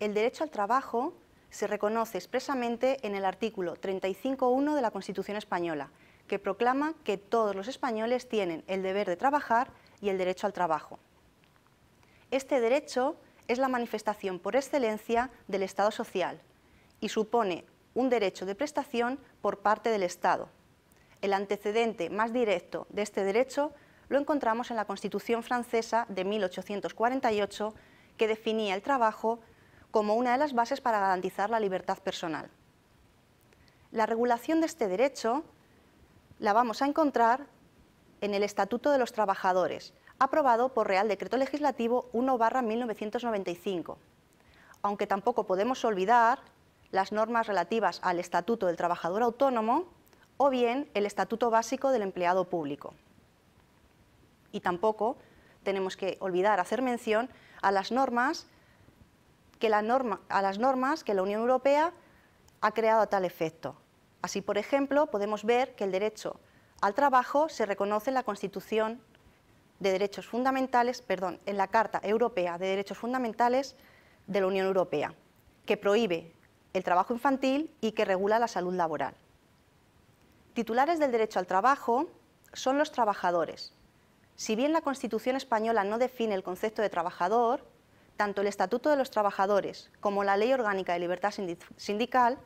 el derecho al trabajo se reconoce expresamente en el artículo 35.1 de la Constitución española, que proclama que todos los españoles tienen el deber de trabajar y el derecho al trabajo. Este derecho es la manifestación por excelencia del Estado social y supone un derecho de prestación por parte del Estado. El antecedente más directo de este derecho lo encontramos en la Constitución francesa de 1848, que definía el trabajo como una de las bases para garantizar la libertad personal. La regulación de este derecho la vamos a encontrar en el Estatuto de los Trabajadores, aprobado por Real Decreto Legislativo 1/1995, aunque tampoco podemos olvidar las normas relativas al Estatuto del Trabajador Autónomo o bien el Estatuto Básico del Empleado Público. Y tampoco tenemos que olvidar hacer mención a las normas que la Unión Europea ha creado a tal efecto. Así, por ejemplo, podemos ver que el derecho al trabajo se reconoce en la Constitución de Derechos Fundamentales, en la Carta Europea de Derechos Fundamentales de la Unión Europea, que prohíbe el trabajo infantil y que regula la salud laboral. Titulares del derecho al trabajo son los trabajadores. Si bien la Constitución española no define el concepto de trabajador, tanto el Estatuto de los Trabajadores como la Ley Orgánica de Libertad Sindical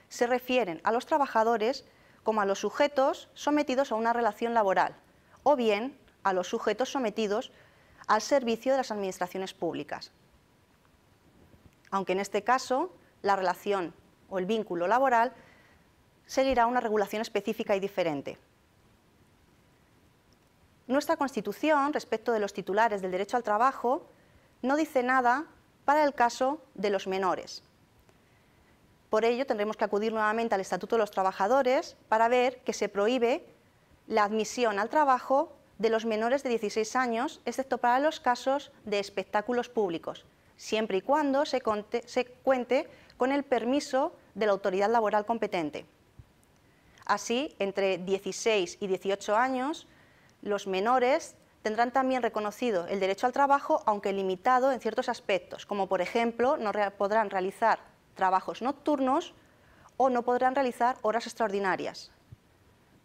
se refieren a los trabajadores como a los sujetos sometidos a una relación laboral o bien a los sujetos sometidos al servicio de las administraciones públicas. Aunque en este caso la relación o el vínculo laboral seguirá una regulación específica y diferente. Nuestra Constitución, respecto de los titulares del derecho al trabajo, no dice nada para el caso de los menores. Por ello, tendremos que acudir nuevamente al Estatuto de los Trabajadores para ver que se prohíbe la admisión al trabajo de los menores de 16 años, excepto para los casos de espectáculos públicos, siempre y cuando se cuente con el permiso de la autoridad laboral competente. Así, entre 16 y 18 años, los menores tendrán también reconocido el derecho al trabajo, aunque limitado en ciertos aspectos, como por ejemplo no podrán realizar trabajos nocturnos o no podrán realizar horas extraordinarias.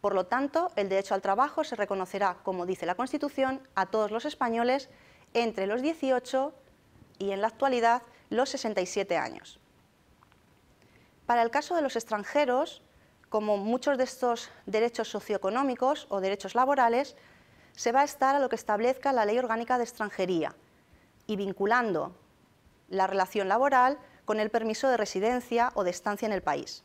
Por lo tanto, el derecho al trabajo se reconocerá, como dice la Constitución, a todos los españoles entre los 18 y en la actualidad los 67 años. Para el caso de los extranjeros, como muchos de estos derechos socioeconómicos o derechos laborales, se va a estar a lo que establezca la Ley Orgánica de Extranjería y vinculando la relación laboral con el permiso de residencia o de estancia en el país.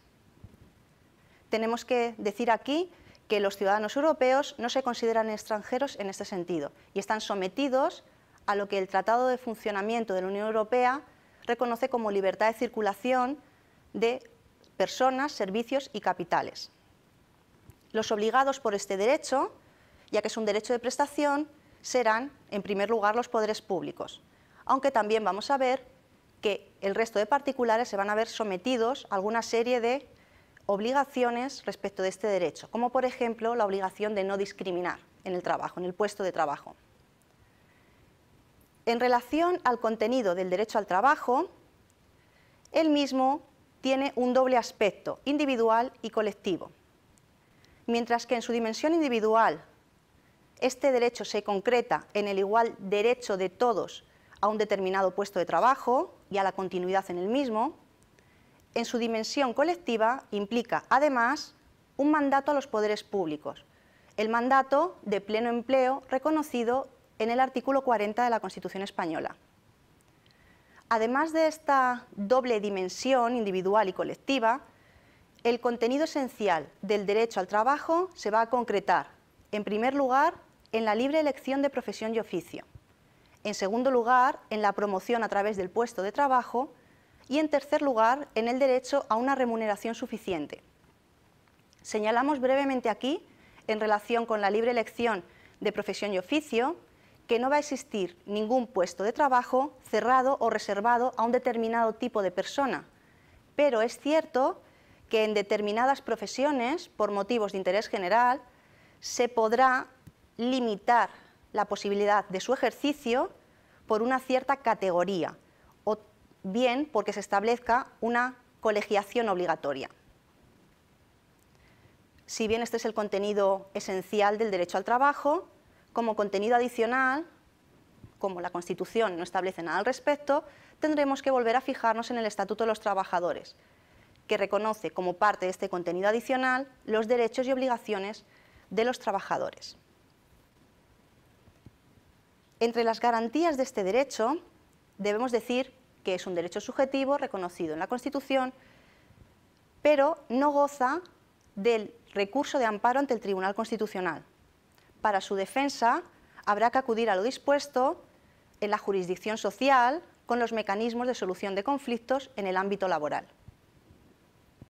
Tenemos que decir aquí que los ciudadanos europeos no se consideran extranjeros en este sentido y están sometidos a lo que el Tratado de Funcionamiento de la Unión Europea reconoce como libertad de circulación de personas, servicios y capitales. Los obligados por este derecho, ya que es un derecho de prestación, serán, en primer lugar, los poderes públicos, aunque también vamos a ver que el resto de particulares se van a ver sometidos a alguna serie de obligaciones respecto de este derecho, como por ejemplo la obligación de no discriminar en el trabajo, en el puesto de trabajo. En relación al contenido del derecho al trabajo, el mismo tiene un doble aspecto, individual y colectivo. Mientras que en su dimensión individual este derecho se concreta en el igual derecho de todos a un determinado puesto de trabajo y a la continuidad en el mismo, en su dimensión colectiva implica además un mandato a los poderes públicos, el mandato de pleno empleo reconocido en el artículo 40 de la Constitución española. Además de esta doble dimensión individual y colectiva, el contenido esencial del derecho al trabajo se va a concretar, en primer lugar, en la libre elección de profesión y oficio, en segundo lugar, en la promoción a través del puesto de trabajo y, en tercer lugar, en el derecho a una remuneración suficiente. Señalamos brevemente aquí, en relación con la libre elección de profesión y oficio, que no va a existir ningún puesto de trabajo cerrado o reservado a un determinado tipo de persona, pero es cierto que en determinadas profesiones, por motivos de interés general, se podrá limitar la posibilidad de su ejercicio por una cierta categoría o bien porque se establezca una colegiación obligatoria. Si bien este es el contenido esencial del derecho al trabajo, como contenido adicional, como la Constitución no establece nada al respecto, tendremos que volver a fijarnos en el Estatuto de los Trabajadores, que reconoce como parte de este contenido adicional los derechos y obligaciones de los trabajadores. Entre las garantías de este derecho, debemos decir que es un derecho subjetivo reconocido en la Constitución, pero no goza del recurso de amparo ante el Tribunal Constitucional. Para su defensa, habrá que acudir a lo dispuesto en la jurisdicción social con los mecanismos de solución de conflictos en el ámbito laboral.